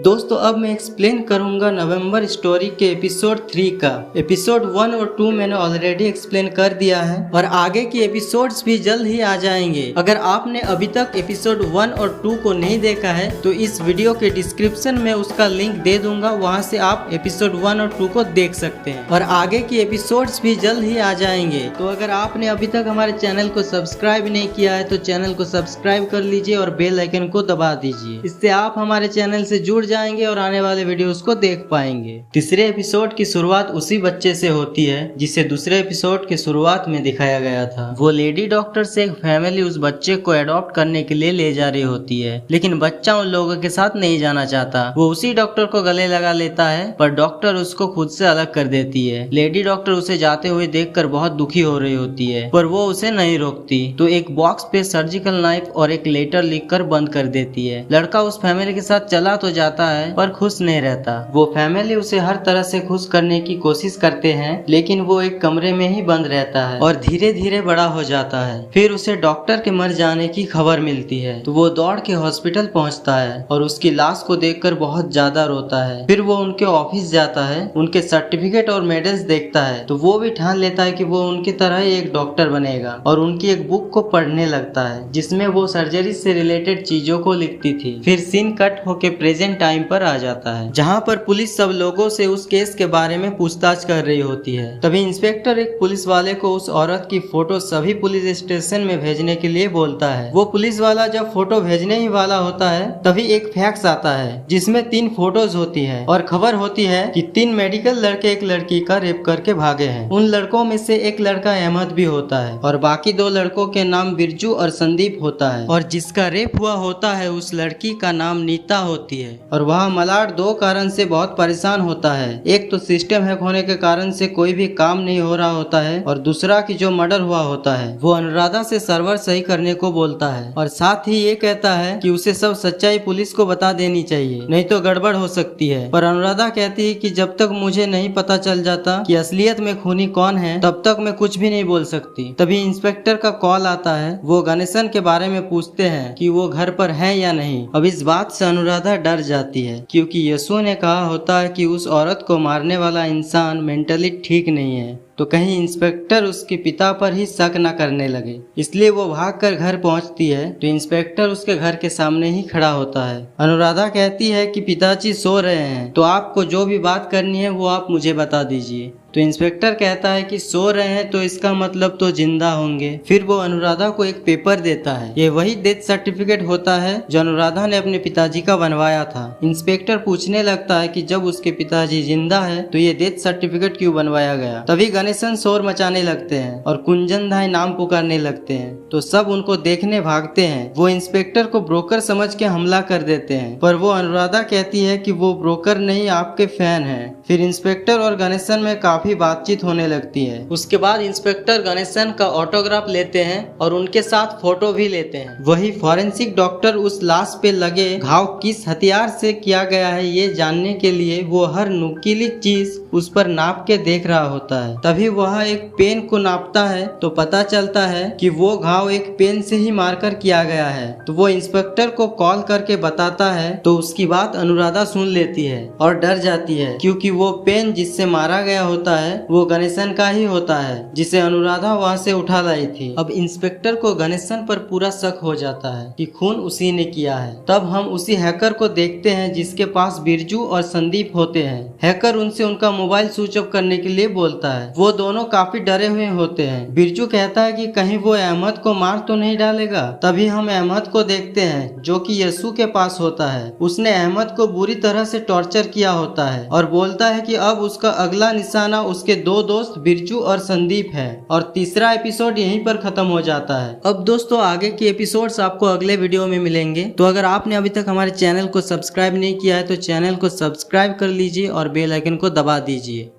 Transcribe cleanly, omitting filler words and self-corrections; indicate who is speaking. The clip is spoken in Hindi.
Speaker 1: दोस्तों अब मैं एक्सप्लेन करूंगा नवंबर स्टोरी के एपिसोड 3 का। एपिसोड 1 और 2 मैंने ऑलरेडी एक्सप्लेन कर दिया है और आगे की एपिसोड्स भी जल्द ही आ जाएंगे। अगर आपने अभी तक एपिसोड 1 और 2 को नहीं देखा है तो इस वीडियो के डिस्क्रिप्शन में उसका लिंक दे दूंगा, वहां से आप एपिसोड 1 और 2 को देख सकते हैं और आगे की एपिसोड्स भी जल्द ही आ जाएंगे। तो अगर आपने अभी तक हमारे चैनल को सब्सक्राइब नहीं किया है तो चैनल को सब्सक्राइब कर लीजिए और बेल आइकन को दबा दीजिए। इससे आप हमारे चैनल से जुड़ जाएंगे और आने वाले वीडियोस को देख पाएंगे। तीसरे एपिसोड की शुरुआत उसी बच्चे से होती है जिसे दूसरे एपिसोड के शुरुआत में दिखाया गया था। वो लेडी डॉक्टर से एक फैमिली उस बच्चे को अडॉप्ट करने के लिए ले जा रही होती है, लेकिन बच्चा उन लोगों के साथ नहीं जाना चाहता। वो उसी डॉक्टर को गले लगा लेता है पर डॉक्टर उसको खुद से अलग कर देती है। लेडी डॉक्टर उसे जाते हुए देखकर बहुत दुखी हो रही होती है पर वो उसे नहीं रोकती, तो एक बॉक्स पे सर्जिकल नाइफ और एक लेटर लिखकर बंद कर देती है। लड़का उस फैमिली के साथ चला तो जाता है पर खुश नहीं रहता। वो फैमिली उसे हर तरह से खुश करने की कोशिश करते हैं, लेकिन वो एक कमरे में ही बंद रहता है और धीरे धीरे बड़ा हो जाता है। फिर उसे डॉक्टर के मर जाने की खबर मिलती है तो वो दौड़ के हॉस्पिटल पहुंचता है और उसकी लाश को देखकर बहुत ज्यादा रोता है। फिर वो उनके ऑफिस जाता है, उनके सर्टिफिकेट और मेडल्स देखता है तो वो भी ठान लेता है कि वो उनकी तरह ही एक डॉक्टर बनेगा और उनकी एक बुक को पढ़ने लगता है जिसमें वो सर्जरी से रिलेटेड चीजों को लिखती थी। फिर सीन कट होके प्रेजेंट टाइम पर आ जाता है जहां पर पुलिस सब लोगों से उस केस के बारे में पूछताछ कर रही होती है। तभी इंस्पेक्टर एक पुलिस वाले को उस औरत की फोटो सभी पुलिस स्टेशन में भेजने के लिए बोलता है। वो पुलिस वाला जब फोटो भेजने ही वाला होता है तभी एक फैक्स आता है जिसमें 3 फोटोज होती है और खबर होती है कि 3 मेडिकल लड़के एक लड़की का रेप करके भागे हैं। उन लड़कों में से एक लड़का अहमद भी होता है और बाकी 2 लड़कों के नाम बिरजू और संदीप होता है और जिसका रेप हुआ होता है उस लड़की का नाम नीता होती है। और वह मलाड 2 कारण से बहुत परेशान होता है। एक तो सिस्टम हैक होने के कारण से कोई भी काम नहीं हो रहा होता है और दूसरा कि जो मर्डर हुआ होता है वो अनुराधा से सर्वर सही करने को बोलता है और साथ ही ये कहता है कि उसे सब सच्चाई पुलिस को बता देनी चाहिए, नहीं तो गड़बड़ हो सकती है। पर अनुराधा कहती है कि जब तक मुझे नहीं पता चल जाता कि असलियत में खूनी कौन है तब तक मैं कुछ भी नहीं बोल सकती। तभी इंस्पेक्टर का कॉल आता है। वो गणेशन के बारे में पूछते हैं कि वो घर पर है या नहीं। अब इस बात से अनुराधा डर जाती है क्योंकि यसु ने कहा होता है कि उस औरत को मारने वाला इंसान मेंटली ठीक नहीं है, तो कहीं इंस्पेक्टर उसके पिता पर ही शक न करने लगे। इसलिए वो भागकर घर पहुंचती है तो इंस्पेक्टर उसके घर के सामने ही खड़ा होता है। अनुराधा कहती है कि पिताजी सो रहे हैं तो आपको जो भी बात करनी है वो आप मुझे बता दीजिए। तो इंस्पेक्टर कहता है कि सो रहे हैं तो इसका मतलब तो जिंदा होंगे। फिर वो अनुराधा को एक पेपर देता है। ये वही डेथ सर्टिफिकेट होता है जो अनुराधा ने अपने पिताजी का बनवाया था। इंस्पेक्टर पूछने लगता है कि जब उसके पिताजी जिंदा है तो ये डेथ सर्टिफिकेट क्यों बनवाया गया। तभी गणेशन शोर मचाने लगते हैं और कुंजन धाई नाम पुकारने लगते हैं तो सब उनको देखने भागते हैं। वो इंस्पेक्टर को ब्रोकर समझ के हमला कर देते हैं पर वो अनुराधा कहती है कि वो ब्रोकर नहीं आपके फैन है। फिर इंस्पेक्टर और गणेशन में काफी बातचीत होने लगती है। उसके बाद इंस्पेक्टर गणेशन का ऑटोग्राफ लेते हैं और उनके साथ फोटो भी लेते हैं। वही फॉरेंसिक डॉक्टर उस लाश पे लगे घाव किस हथियार से किया गया है ये जानने के लिए वो हर नुकीली चीज उस पर नाप के देख रहा होता है। तभी वह एक पेन को नापता है तो पता चलता है कि वो घाव एक पेन से ही मारकर किया गया है। तो वो इंस्पेक्टर को कॉल करके बताता है तो उसकी बात अनुराधा सुन लेती है और डर जाती है क्योंकि वो पेन जिससे मारा गया होता है वो गणेशन का ही होता है जिसे अनुराधा वहां से उठा लाई थी। अब इंस्पेक्टर को गणेशन पर पूरा शक हो जाता है कि खून उसी ने किया है। तब हम उसी हैकर को देखते हैं जिसके पास बिरजू और संदीप होते हैं। हैकर उनसे उनका मोबाइल स्विच ऑफ करने के लिए बोलता है। वो दोनों काफी डरे हुए होते हैं। बिरजू कहता है कि कहीं वो अहमद को मार तो नहीं डालेगा। तभी हम अहमद को देखते हैं जो कि यसु के पास होता है। उसने अहमद को बुरी तरह से टॉर्चर किया होता है और बोलता है कि अब उसका अगला निशाना उसके 2 दोस्त बिरजू और संदीप है। और तीसरा एपिसोड यहीं पर खत्म हो जाता है। अब दोस्तों आगे की एपिसोड्स आपको अगले वीडियो में मिलेंगे। तो अगर आपने अभी तक हमारे चैनल को सब्सक्राइब नहीं किया है तो चैनल को सब्सक्राइब कर लीजिए और बेल आइकन को दबा दीजिए।